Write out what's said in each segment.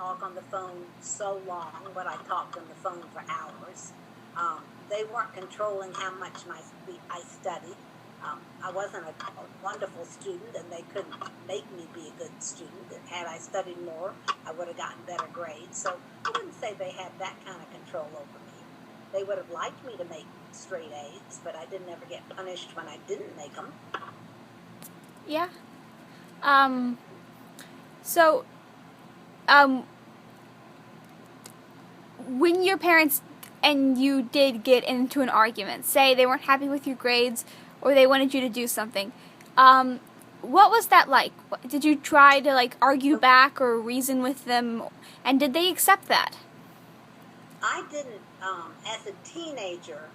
talk on the phone so long, but I talked on the phone for hours. They weren't controlling how much I studied. I wasn't a wonderful student, and they couldn't make me be a good student. And had I studied more, I would have gotten better grades. So I wouldn't say they had that kind of control over me. They would have liked me to make straight A's, but I didn't ever get punished when I didn't make them. Yeah. So, when your parents and you did get into an argument, say they weren't happy with your grades or they wanted you to do something, what was that like? Did you try to like argue back or reason with them, and did they accept that? I didn't, as a teenager,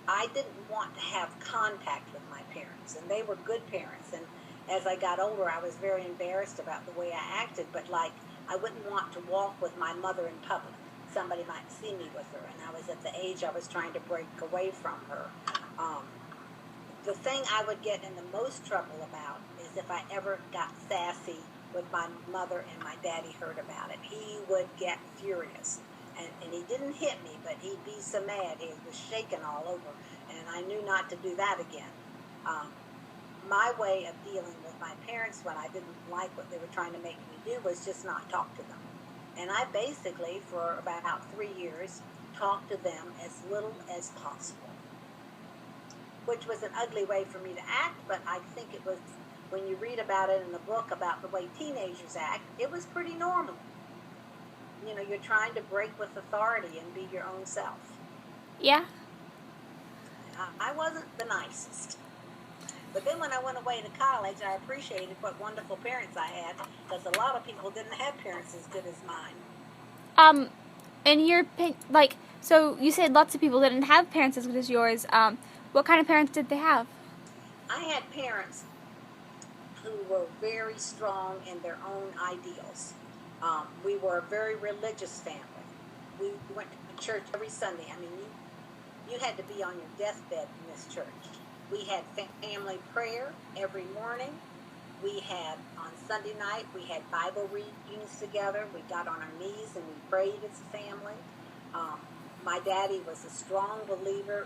I didn't want to have contact with my parents, and they were good parents. And as I got older, I was very embarrassed about the way I acted, but like I wouldn't want to walk with my mother in public. Somebody might see me with her, and I was at the age I was trying to break away from her. The thing I would get in the most trouble about is if I ever got sassy with my mother and my daddy heard about it. He would get furious. And he didn't hit me, but he'd be so mad. He was shaking all over, and I knew not to do that again. My way of dealing with my parents when I didn't like what they were trying to make me do was just not talk to them. And I basically, for about 3 years, talked to them as little as possible, which was an ugly way for me to act, but I think it was, when you read about it in the book about the way teenagers act, it was pretty normal. You know, you're trying to break with authority and be your own self. Yeah. I wasn't the nicest. But then when I went away to college, I appreciated what wonderful parents I had, because a lot of people didn't have parents as good as mine. In your like, so you said lots of people didn't have parents as good as yours. What kind of parents did they have? I had parents who were very strong in their own ideals. We were a very religious family. We went to church every Sunday. I mean, you had to be on your deathbed in this church. We had family prayer every morning. We had, on Sunday night, we had Bible readings together. We got on our knees and we prayed as a family. My daddy was a strong believer